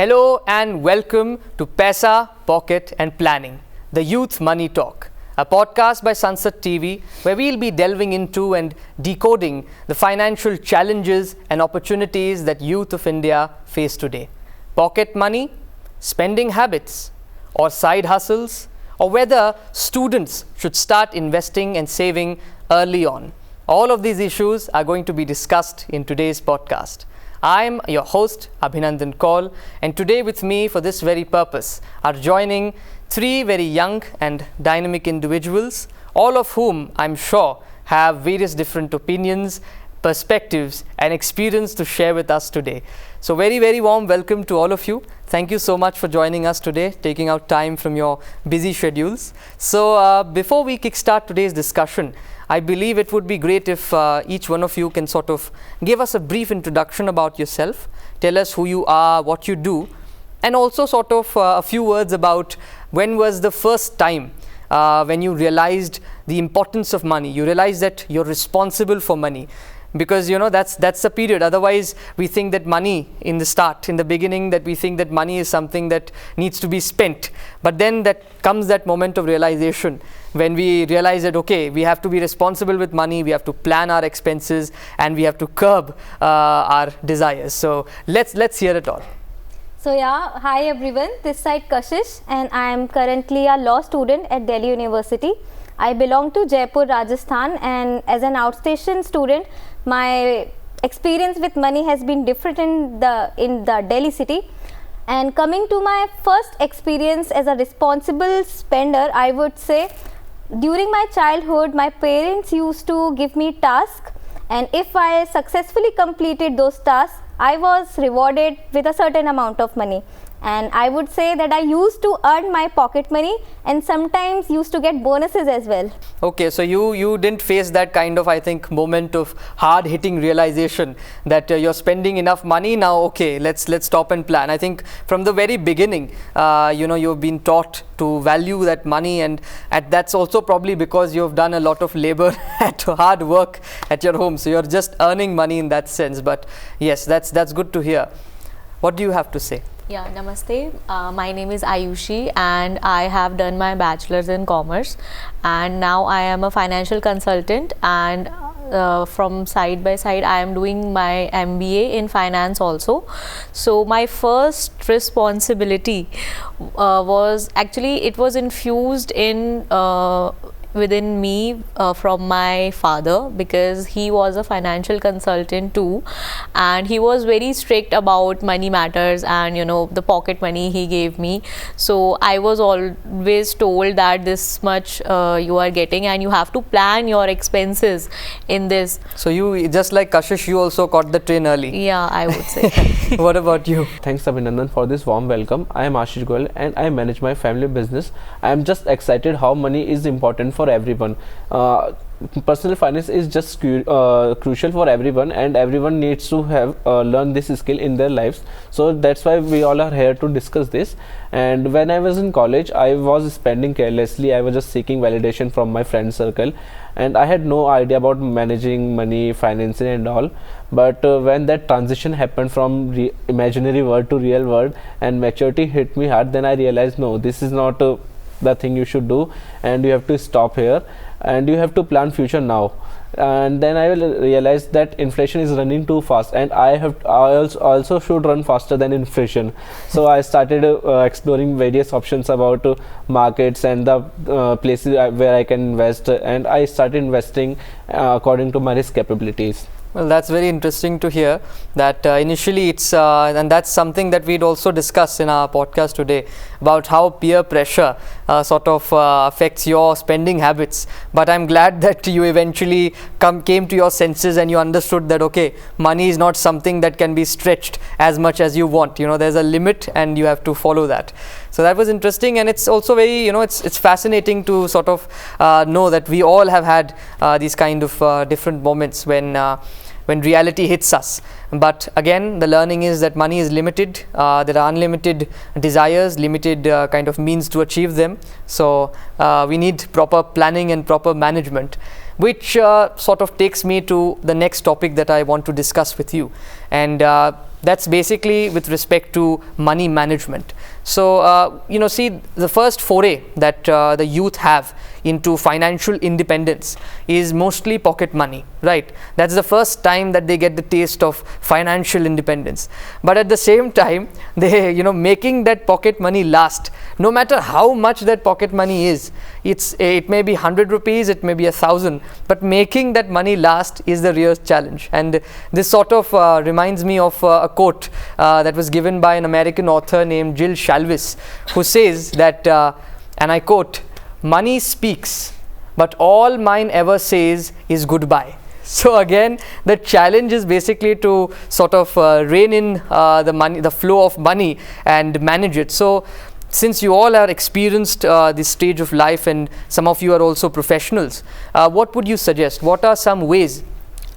Hello and welcome to Paisa, Pocket and Planning, the Youth Money Talk, a podcast by Sansad TV where we'll be delving into and decoding the financial challenges and opportunities that youth of India face today. Pocket money, spending habits, or side hustles, or whether students should start investing and saving early on. All of these issues are going to be discussed in today's podcast. I'm your host, Abhinandan Kaul, and today with me for this very purpose are joining three very young and dynamic individuals, all of whom I'm sure have various different opinions, perspectives, and experience to share with us today. So very, very warm welcome to all of you. Thank you so much for joining us today, taking out time from your busy schedules. So before we kickstart today's discussion, I believe it would be great if each one of you can sort of give us a brief introduction about yourself, tell us who you are, what you do, and also sort of a few words about when was the first time when you realized the importance of money, you realized that you're responsible for money. Because that's the period. Otherwise, we think that money in the beginning, that we think that money is something that needs to be spent. But then that moment of realization when we realize that okay, we have to be responsible with money, we have to plan our expenses, and we have to curb our desires. So let's hear it all. So hi everyone. This side Kashish, and I am currently a law student at Delhi University. I belong to Jaipur, Rajasthan, and as an outstation student, my experience with money has been different in the Delhi city. And coming to my first experience as a responsible spender, I would say during my childhood, my parents used to give me tasks, and if I successfully completed those tasks, I was rewarded with a certain amount of money. And I would say that I used to earn my pocket money and sometimes used to get bonuses as well. Okay, so you didn't face that kind of, I think, moment of hard-hitting realization that you're spending enough money now, okay, let's stop and plan. I think from the very beginning, you've been taught to value that money, and that's also probably because you've done a lot of labor at hard work at your home. So you're just earning money in that sense. But yes, that's good to hear. What do you have to say? Yeah, namaste. My name is Ayushi and I have done my bachelor's in commerce, and now I am a financial consultant, and from side by side I am doing my MBA in finance also. So my first responsibility was actually, it was infused in within me from my father, because he was a financial consultant too, and he was very strict about money matters and the pocket money he gave me. So I was always told that this much you are getting and you have to plan your expenses in this. So you, just like Kashish, you also caught the train early. Yeah, I would say. What about you? Thanks Abhinandan for this warm welcome. I am Ashish Goel and I manage my family business. I am just excited how money is important for everyone. Personal finance is just crucial for everyone, and everyone needs to have learn this skill in their lives. So that's why we all are here to discuss this. And when I was in college, I was spending carelessly. I was just seeking validation from my friend circle, and I had no idea about managing money, financing and all. But when that transition happened from imaginary world to real world and maturity hit me hard, then I realized no, this is not the thing you should do, and you have to stop here and you have to plan future now. And then I will realize that inflation is running too fast, and I also should run faster than inflation. So I started exploring various options about markets and the places where I can invest, and I started investing according to my risk capabilities. Well, that's very interesting to hear that initially it's and that's something that we'd also discuss in our podcast today, about how peer pressure sort of affects your spending habits. But I'm glad that you eventually came to your senses and you understood that okay, money is not something that can be stretched as much as you want. There's a limit and you have to follow that. So that was interesting, and it's also very it's fascinating to sort of know that we all have had these kind of different moments when reality hits us. But again, the learning is that money is limited. There are unlimited desires, limited kind of means to achieve them. So we need proper planning and proper management, which sort of takes me to the next topic that I want to discuss with you. And That's basically with respect to money management. So, see, the first foray that the youth have into financial independence is mostly pocket money, right? That's the first time that they get the taste of financial independence. But at the same time, they, making that pocket money last, no matter how much that pocket money is, it may be 100 rupees, it may be 1,000, but making that money last is the real challenge. And this sort of reminds me of a quote that was given by an American author named Jill Shalvis, who says that, and I quote, "Money speaks, but all mine ever says is goodbye." So again, the challenge is basically to sort of rein in the flow of money and manage it. So since you all are experienced this stage of life, and some of you are also professionals, what would you suggest? What are some ways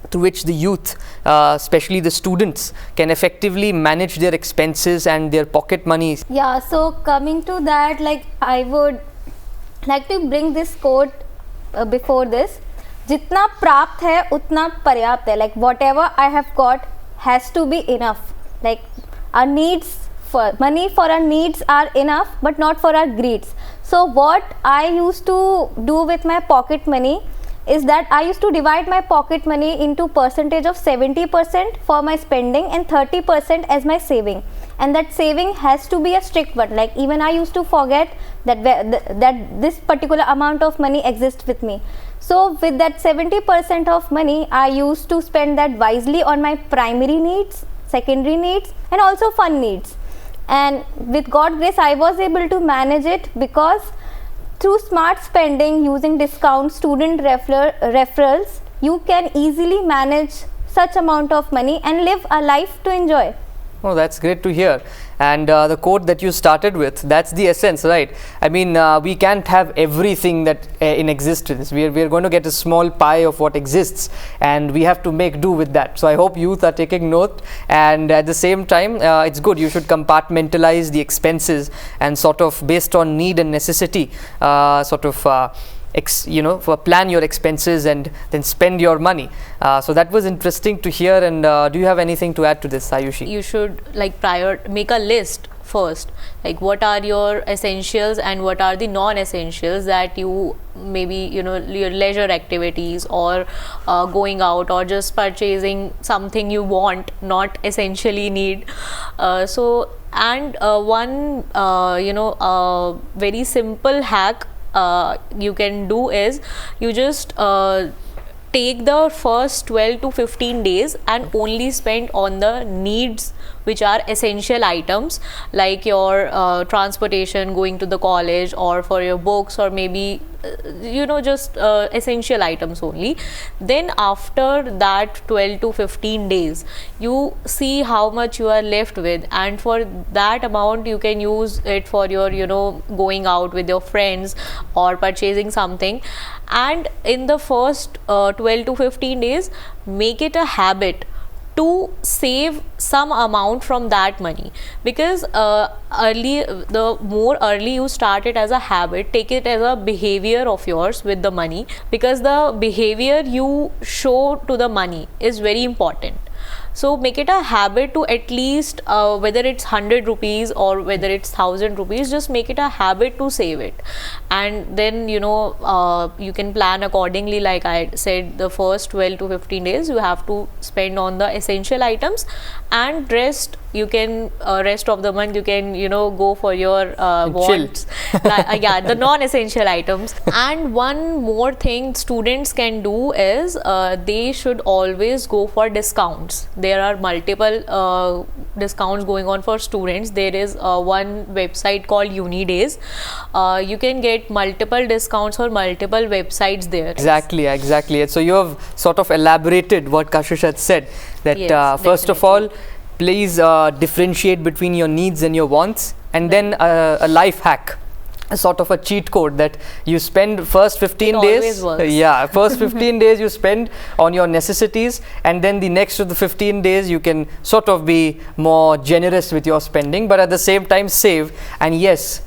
through which the youth, especially the students, can effectively manage their expenses and their pocket money? Yeah, so coming to that, like, I would like to bring this quote before this. जितना प्राप्त है उतना पर्याप्त है. Like, whatever I have got has to be enough. Like, our needs, for money for our needs are enough, but not for our greeds. So what I used to do with my pocket money is that I used to divide my pocket money into percentage of 70% for my spending and 30% as my saving. And that saving has to be a strict one. Like, even I used to forget that this particular amount of money exists with me. So with that 70% of money, I used to spend that wisely on my primary needs, secondary needs, and also fun needs. And with God's grace, I was able to manage it, because through smart spending, using discounts, student referrals, you can easily manage such amount of money and live a life to enjoy. Oh, that's great to hear. And the quote that you started with, that's the essence, right? I mean, we can't have everything that in existence. We are going to get a small pie of what exists, and we have to make do with that. So I hope youth are taking note, and at the same time, it's good. You should compartmentalize the expenses and sort of, based on need and necessity, plan your expenses and then spend your money. So that was interesting to hear. And do you have anything to add to this, Ayushi? You should make a list first, like what are your essentials and what are the non-essentials that you maybe your leisure activities, or going out, or just purchasing something you want, not essentially need. One very simple hack you can do is, you just take the first 12 to 15 days and only spend on the needs which are essential items, like your transportation, going to the college, or for your books, or maybe just essential items only. Then after that 12 to 15 days, you see how much you are left with, and for that amount you can use it for your going out with your friends or purchasing something. And in the first 12 to 15 days, make it a habit to save some amount from that money, because the more early you start it as a habit, take it as a behavior of yours with the money, because the behavior you show to the money is very important. So make it a habit to, at least whether it's 100 rupees or whether it's 1000 rupees, just make it a habit to save it. And then you can plan accordingly. Like I said, the first 12 to 15 days you have to spend on the essential items, and rest of the month you can go for your wants, the non-essential items. And one more thing students can do is, they should always go for discounts. There are multiple discounts going on for students. There is one website called Unidays. You can get multiple discounts or multiple websites there. Exactly. So you have sort of elaborated what Kashish had said, that yes, first of all, please differentiate between your needs and your wants, and then a life hack, a sort of a cheat code, that you spend first 15 days. First 15 days you spend on your necessities, and then the next of the 15 days you can sort of be more generous with your spending, but at the same time save. And yes,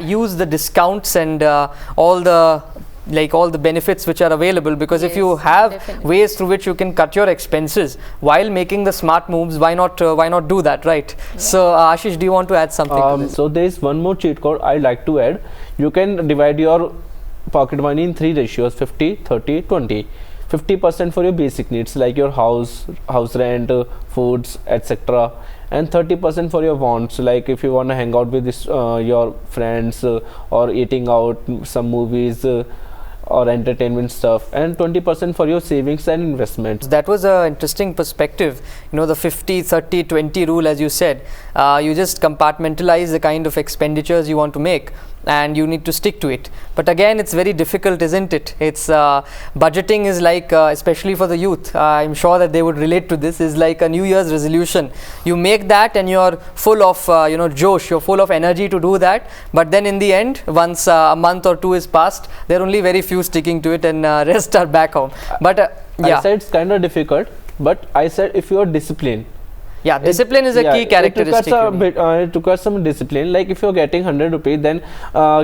use the discounts and all the like all the benefits which are available, because if you have ways through which you can cut your expenses while making the smart moves, why not do that, right? So Ashish, do you want to add something to this? So there is one more cheat code I'd like to add. You can divide your pocket money in 3 ratios: 50, 30, 20. 50% for your basic needs like your house rent, foods, etc., and 30% for your wants, like if you want to hang out with your friends, or eating out some movies, or entertainment stuff, and 20% for your savings and investments. That was an interesting perspective. The 50, 30, 20 rule, as you said, you just compartmentalize the kind of expenditures you want to make, and you need to stick to it. But again, it's very difficult, isn't it? It's budgeting is like, especially for the youth, I'm sure that they would relate to this, is like a New Year's resolution. You make that and you're full of josh, you're full of energy to do that, but then in the end, once a month or two is passed, there are only very few sticking to it, and rest are back home. But I said it's kind of difficult, but I said if you are disciplined. Yeah, discipline is a key characteristic. It requires some discipline. Like if you're getting 100 rupees, then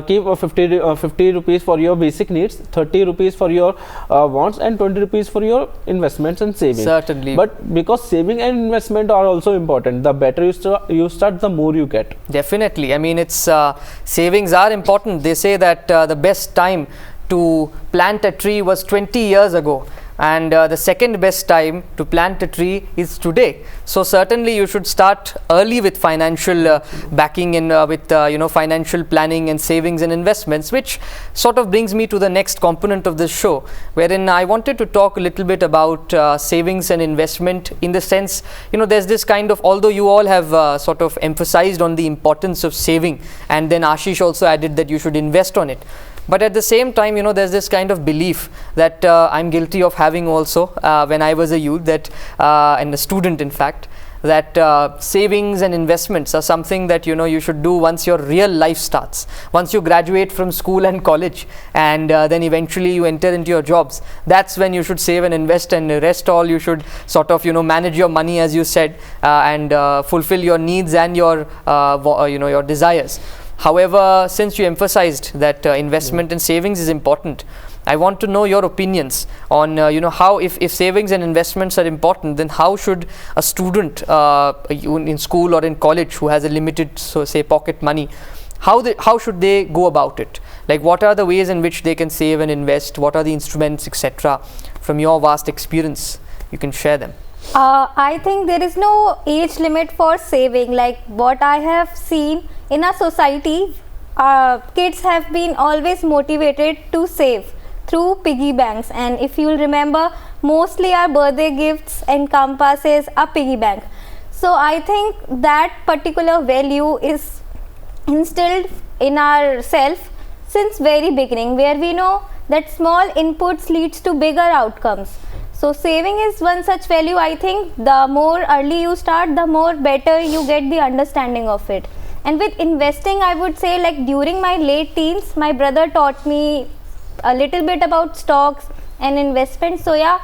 keep 50 rupees for your basic needs, 30 rupees for your wants, and 20 rupees for your investments and savings. Certainly. But because saving and investment are also important, the better you start, the more you get. Definitely. I mean, it's savings are important. They say that the best time to plant a tree was 20 years ago. And the second best time to plant a tree is today. So certainly you should start early with financial backing and with financial planning and savings and investments, which sort of brings me to the next component of this show, wherein I wanted to talk a little bit about savings and investment, in the sense, there's this kind of, although you all have sort of emphasized on the importance of saving, and then Ashish also added that you should invest on it. But at the same time, there's this kind of belief that I'm guilty of having also when I was a youth, that and a student in fact, that savings and investments are something that you should do once your real life starts, once you graduate from school and college, and then eventually you enter into your jobs. That's when you should save and invest, and the rest all you should sort of manage your money, as you said, and fulfill your needs and your your desires. However, since you emphasized that investment and savings is important, I want to know your opinions on how, if savings and investments are important, then how should a student in school or in college who has a limited, say, pocket money, how should they go about it? Like, what are the ways in which they can save and invest? What are the instruments, etc.? From your vast experience, you can share them. I think there is no age limit for saving. Like what I have seen in our society, kids have been always motivated to save through piggy banks, and if you'll remember, mostly our birthday gifts encompasses a piggy bank. So I think that particular value is instilled in ourselves since very beginning, where we know that small inputs leads to bigger outcomes. So saving is one such value. I think the more early you start, the more better you get the understanding of it. And with investing, I would say, like during my late teens, my brother taught me a little bit about stocks and investment. So yeah,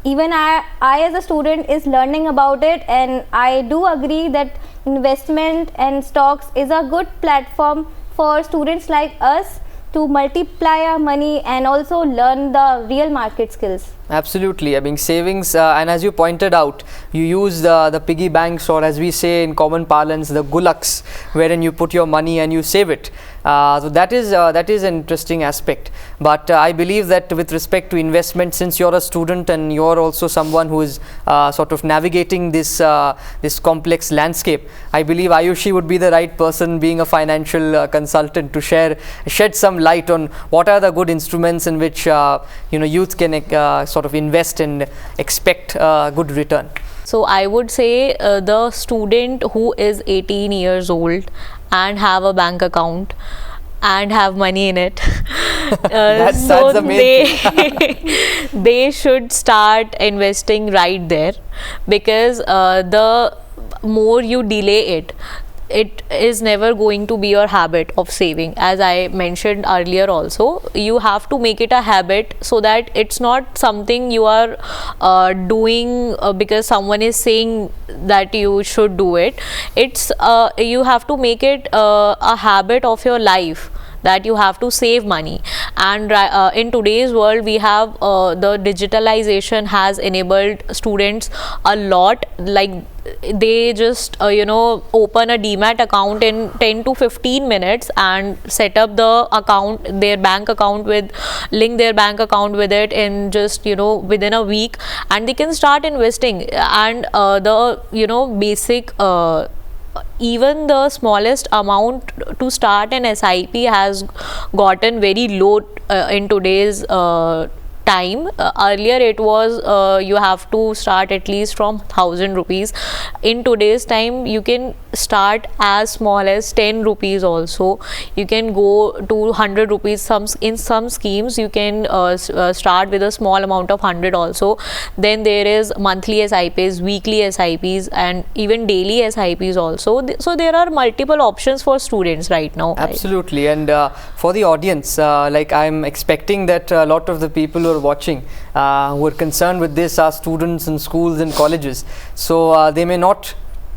even I as a student is learning about it, and I do agree that investment and stocks is a good platform for students like us to multiply our money and also learn the real market skills. Absolutely. I mean, savings, and as you pointed out, you use the piggy banks, or as we say in common parlance, the gulaks, wherein you put your money and you save it. So that is an interesting aspect. But I believe that with respect to investment, since you're a student and you're also someone who is sort of navigating this complex landscape, I believe Ayushi would be the right person, being a financial consultant, to shed some light on what are the good instruments in which youth can sort of invest and expect good return. So I would say the student who is 18 years old and have a bank account and have money in it, that's the main thing. They should start investing right there, because the more you delay it, it is never going to be your habit of saving. As I mentioned earlier also, you have to make it a habit, so that it's not something you are doing because someone is saying that you should do it. It's you have to make it a habit of your life, that you have to save money. And in today's world, we have the digitalization has enabled students a lot. Like they just open a demat account in 10 to 15 minutes and set up the account, their bank account with, link their bank account with it in just within a week, and they can start investing. And the basic even the smallest amount to start an SIP has gotten very low in today's time. Earlier it was you have to start at least from 1,000 rupees. In today's time you can start as small as 10 rupees also. You can go to 100 rupees. In some schemes you can start with a small amount of 100 also. Then there is monthly SIPs, weekly SIPs, and even daily SIPs also. So there are multiple options for students right now. Absolutely. And for the audience, like I'm expecting that a lot of the people who are watching who are concerned with this are students in schools and colleges, so they may not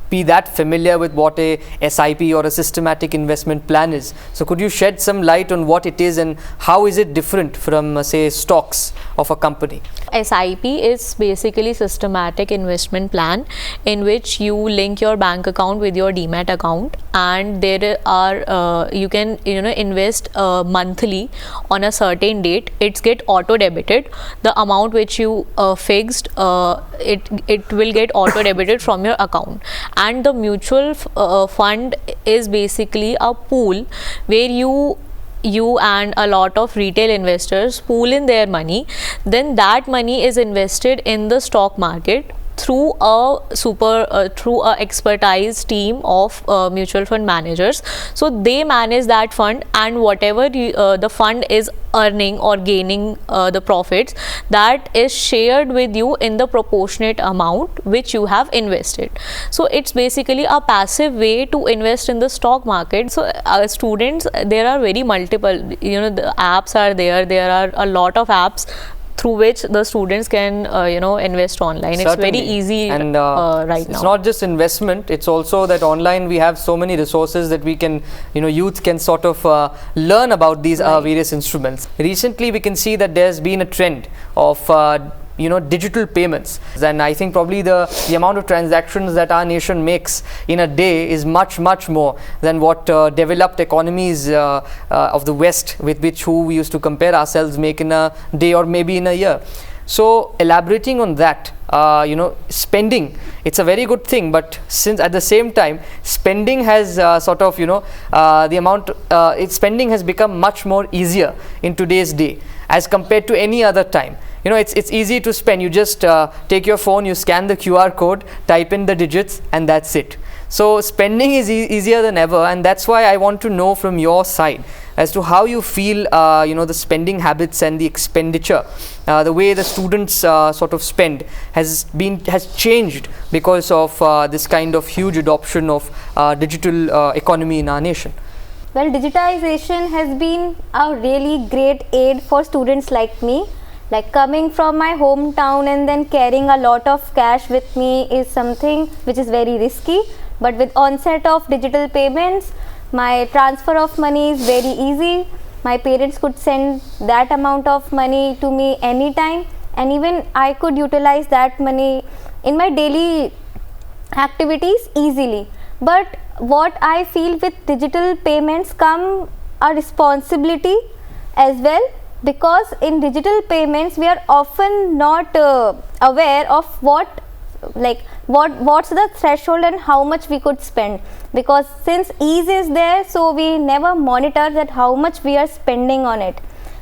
be that familiar with what a SIP or a systematic investment plan is. So could you shed some light on what it is and how is it different from say stocks of a company? SIP is basically systematic investment plan in which you link your bank account with your demat account, and there are you can invest monthly on a certain date. It's get auto debited. The amount which you fixed, it will get auto debited from your account. And the mutual fund is basically a pool where you and a lot of retail investors pool in their money. Then that money is invested in the stock market through a expertise team of mutual fund managers. So they manage that fund, and whatever the fund is earning or gaining the profits, that is shared with you in the proportionate amount which you have invested. So it's basically a passive way to invest in the stock market. So students, there are very multiple, the apps are there are a lot of apps through which the students can invest online. Certainly. It's very easy and right now. It's not just investment, it's also that online we have so many resources that we can youth can sort of learn about these various instruments. Recently we can see that there's been a trend of digital payments, and I think probably the amount of transactions that our nation makes in a day is much more than what developed economies of the West, with which who we used to compare ourselves, make in a day or maybe in a year. So elaborating on that, spending, it's a very good thing, but since at the same time spending has the amount spending has become much more easier in today's day as compared to any other time. It's easy to spend. You just take your phone, you scan the QR code, type in the digits, and that's it. So spending is easier than ever, and that's why I want to know from your side as to how you feel the spending habits and the expenditure, the way the students sort of spend has changed because of this kind of huge adoption of digital economy in our nation. Well, digitization has been a really great aid for students like me. Like coming from my hometown and then carrying a lot of cash with me is something which is very risky. But with onset of digital payments, my transfer of money is very easy. My parents could send that amount of money to me anytime, and even I could utilize that money in my daily activities easily. But what I feel with digital payments come a responsibility as well, because in digital payments we are often not aware of what's the threshold and how much we could spend, because since ease is there, so we never monitor that how much we are spending on it.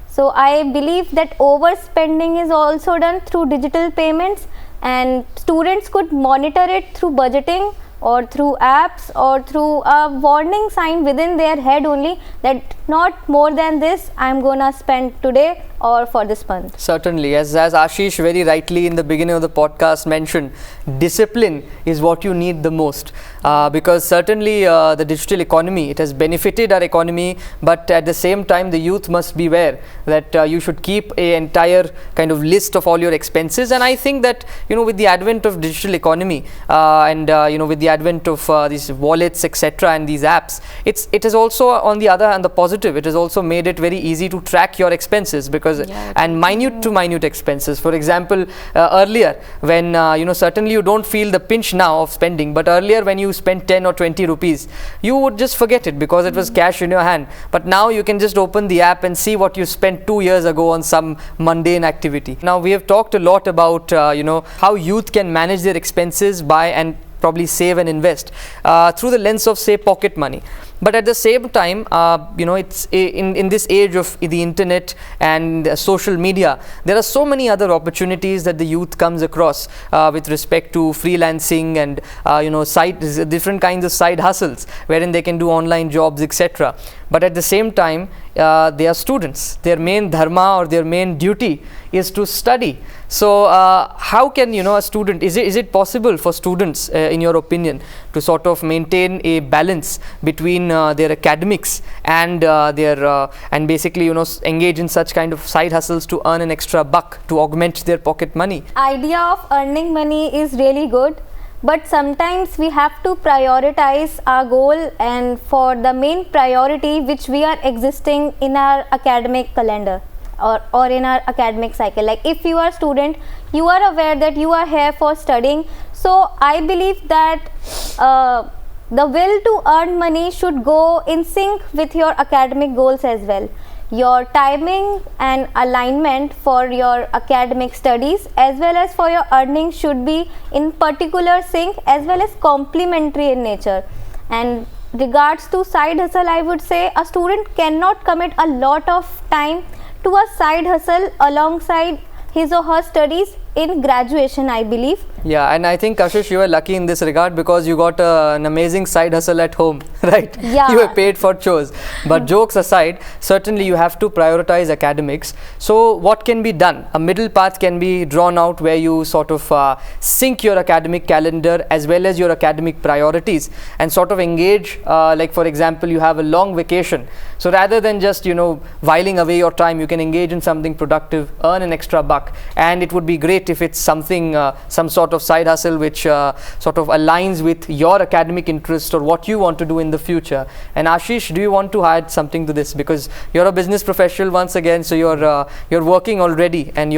So I believe that overspending is also done through digital payments, and students could monitor it through budgeting or through apps or through a warning sign within their head only, that not more than this I'm gonna spend today or for this month. Certainly, as Ashish very rightly in the beginning of the podcast mentioned, discipline is what you need the most, because certainly the digital economy, it has benefited our economy, but at the same time the youth must be aware that you should keep an entire kind of list of all your expenses. And I think that with the advent of digital economy and with the the advent of these wallets, etc., and these apps, it is also, on the other hand, the positive. It has also made it very easy to track your expenses, because and minute to minute expenses. For example, earlier when certainly you don't feel the pinch now of spending, but earlier when you spent 10 or 20 rupees, you would just forget it because it was cash in your hand. But now you can just open the app and see what you spent 2 years ago on some mundane activity. Now we have talked a lot about how youth can manage their expenses by and probably save and invest through the lens of, say, pocket money. But at the same time, it's in this age of the internet and social media, there are so many other opportunities that the youth comes across with respect to freelancing and different kinds of side hustles wherein they can do online jobs, etc. But at the same time, they are students. Their main dharma or their main duty is to study. So how can a student, is it possible for students, in your opinion, to sort of maintain a balance between their academics and and basically engage in such kind of side hustles to earn an extra buck to augment their pocket money? Idea of earning money is really good, but sometimes we have to prioritize our goal and for the main priority which we are existing in our academic calendar or in our academic cycle. Like if you are a student, you are aware that you are here for studying. So I believe that the will to earn money should go in sync with your academic goals as well. Your timing and alignment for your academic studies as well as for your earning should be in particular sync as well as complementary in nature. And regards to side hustle, I would say a student cannot commit a lot of time to a side hustle alongside his or her studies in graduation, I believe. Yeah, and I think, Kashish, you were lucky in this regard because you got an amazing side hustle at home, right? Yeah. You were paid for chores. But jokes aside, certainly you have to prioritize academics. So what can be done? A middle path can be drawn out where you sort of sync your academic calendar as well as your academic priorities and sort of engage, like for example, you have a long vacation. So rather than just, whiling away your time, you can engage in something productive, earn an extra buck, and it would be great if it's something, some sort of side hustle which sort of aligns with your academic interest or what you want to do in the future. And Ashish, do you want to add something to this? Because you're a business professional once again, so you're working already, and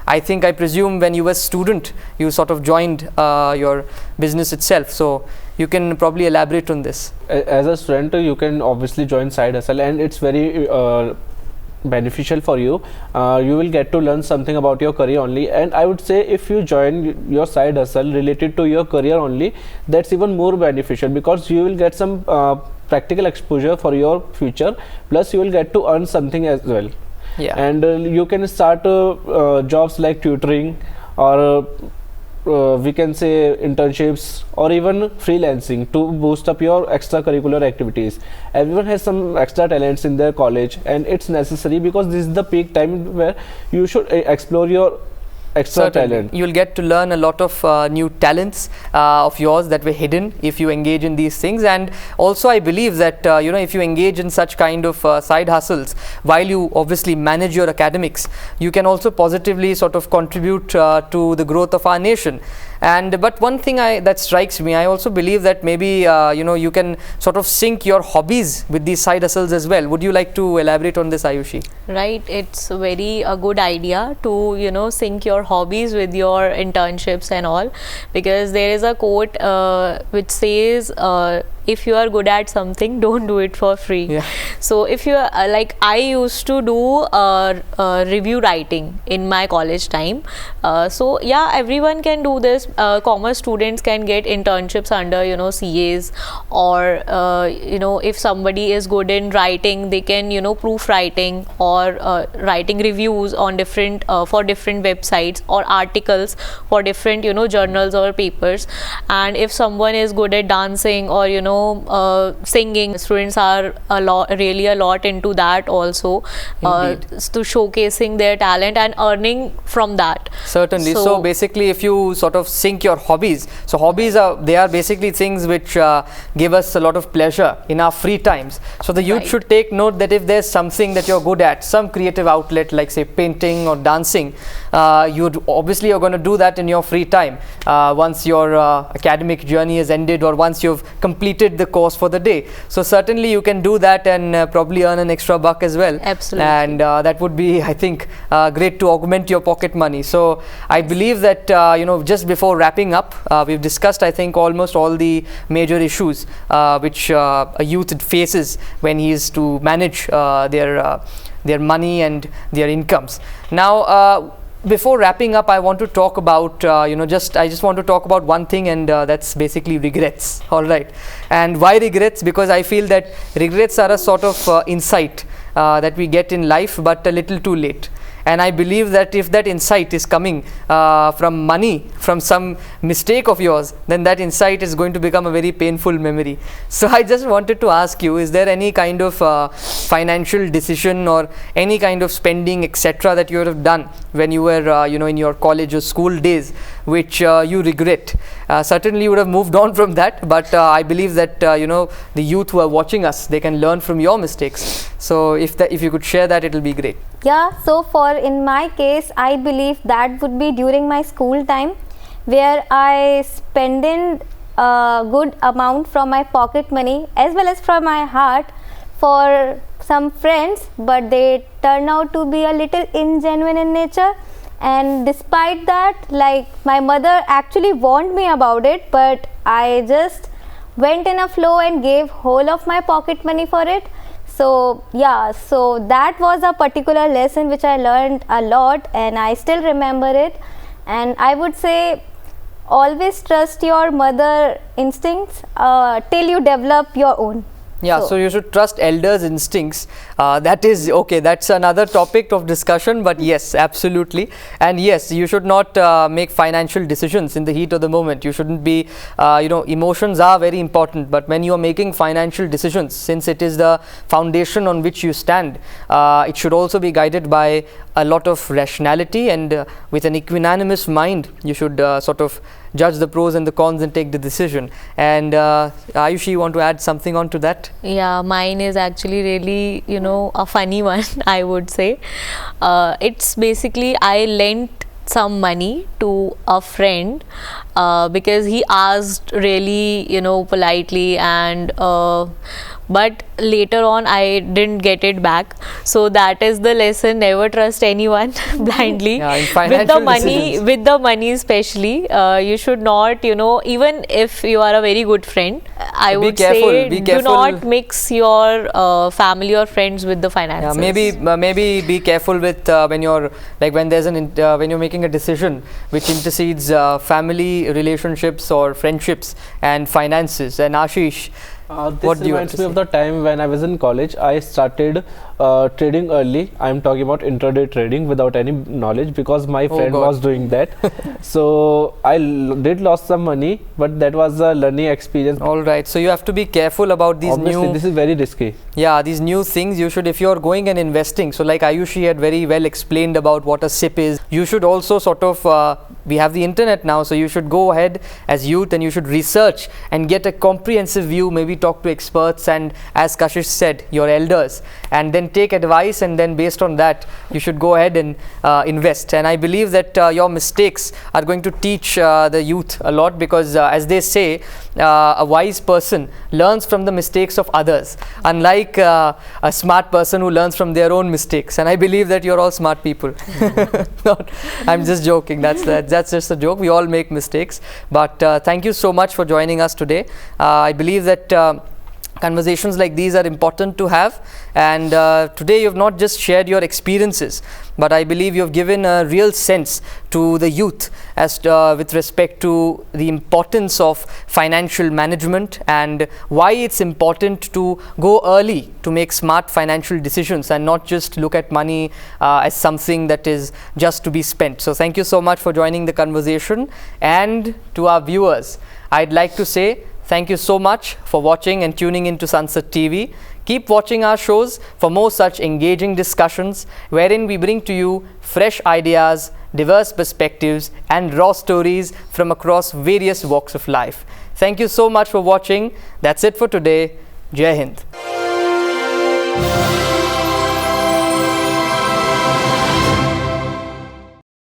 I presume when you were a student, you sort of joined your business itself. So you can probably elaborate on this. As a student, you can obviously join side hustle, and it's very beneficial for you. You will get to learn something about your career only, and I would say if you join your side hustle related to your career only, that's even more beneficial because you will get some practical exposure for your future, plus you will get to earn something as well. Yeah. And you can start jobs like tutoring or we can say internships or even freelancing to boost up your extracurricular activities. Everyone has some extra talents in their college, and it's necessary because this is the peak time where you should explore your extra talent. You'll get to learn a lot of new talents of yours that were hidden if you engage in these things. And also I believe that if you engage in such kind of side hustles while you obviously manage your academics, you can also positively sort of contribute to the growth of our nation. But one thing that strikes me, I also believe that maybe you can sort of sync your hobbies with these side hustles as well. Would you like to elaborate on this, Ayushi? Right, it's a good idea to sync your hobbies with your internships and all, because there is a quote which says if you are good at something, don't do it for free. Yeah. So if you like, I used to do review writing in my college time. So yeah, everyone can do this. Commerce students can get internships under CAs, or if somebody is good in writing, they can proof writing or writing reviews on different for different websites or articles for different journals or papers. And if someone is good at dancing or singing, students are really a lot into that also, to showcasing their talent and earning from that. Certainly. So basically, if you sort of sync your hobbies, so hobbies are basically things which give us a lot of pleasure in our free times. So the youth should take note that if there's something that you're good at, some creative outlet like say painting or dancing, you're going to do that in your free time once your academic journey is ended, or once you've completed the course for the day. So certainly you can do that and probably earn an extra buck as well. Absolutely. And that would be, I think, great to augment your pocket money. So I believe that just before wrapping up, we've discussed, I think, almost all the major issues which a youth faces when he is to manage their money and their incomes. Now, before wrapping up, I want to talk about I just want to talk about one thing, and that's basically regrets. All right. And why regrets? Because I feel that regrets are a sort of insight that we get in life, but a little too late. And I believe that if that insight is coming from money, from some mistake of yours, then that insight is going to become a very painful memory. So I just wanted to ask you, is there any kind of financial decision or any kind of spending, etc., that you have done when you were in your college or school days, which you regret? Certainly you would have moved on from that, but I believe that the youth who are watching us, they can learn from your mistakes. So if you could share that, it will be great. Yeah, so in my case, I believe that would be during my school time, where I spending a good amount from my pocket money as well as from my heart for some friends, but they turn out to be a little ingenuine in nature. And despite that, like, my mother actually warned me about it, but I just went in a flow and gave whole of my pocket money for it. So yeah, so that was a particular lesson which I learned a lot, and I still remember it. And I would say, always trust your mother instincts till you develop your own. Yeah, so you should trust elders' instincts. That is okay. That's another topic of discussion. But yes, absolutely. And yes, you should not make financial decisions in the heat of the moment. You shouldn't be, emotions are very important. But when you are making financial decisions, since it is the foundation on which you stand, it should also be guided by a lot of rationality, and with an equanimous mind, you should sort of judge the pros and the cons and take the decision. And Ayushi, you want to add something on to that? Yeah, mine is actually really, a funny one, I would say. It's basically, I lent some money to a friend because he asked really, politely, and but later on I didn't get it back. So that is the lesson: never trust anyone blindly. Yeah, in financial decisions. With the money especially, you should not, even if you are a very good friend, I would say do not mix your family or friends with the finances. Yeah, maybe be careful with when you're when there's when you're making a decision which intercedes family relationships or friendships and finances. And Ashish, this reminds me of the time when I was in college. I started trading early. I'm talking about intraday trading without any knowledge, because my friend was doing that. So I did lost some money, but that was a learning experience. All right. So you have to be careful about these Obviously, this is very risky. Yeah, these new things you should, if you're going and investing. So like Ayushi had very well explained about what a SIP is. You should also sort of, we have the internet now, so you should go ahead as youth and you should research and get a comprehensive view, maybe talk to experts and, as Kashish said, your elders, and then take advice, and then based on that you should go ahead and invest. And I believe that your mistakes are going to teach the youth a lot, because as they say, a wise person learns from the mistakes of others, unlike a smart person who learns from their own mistakes. And I believe that you're all smart people. I'm just joking. That's just a joke. We all make mistakes. But thank you so much for joining us today. I believe that conversations like these are important to have, and today you have not just shared your experiences, but I believe you have given a real sense to the youth as with respect to the importance of financial management and why it's important to go early to make smart financial decisions and not just look at money as something that is just to be spent. So thank you so much for joining the conversation. And to our viewers, I'd like to say thank you so much for watching and tuning into Sansad TV. Keep watching our shows for more such engaging discussions, wherein we bring to you fresh ideas, diverse perspectives and raw stories from across various walks of life. Thank you so much for watching. That's it for today. Jai Hind.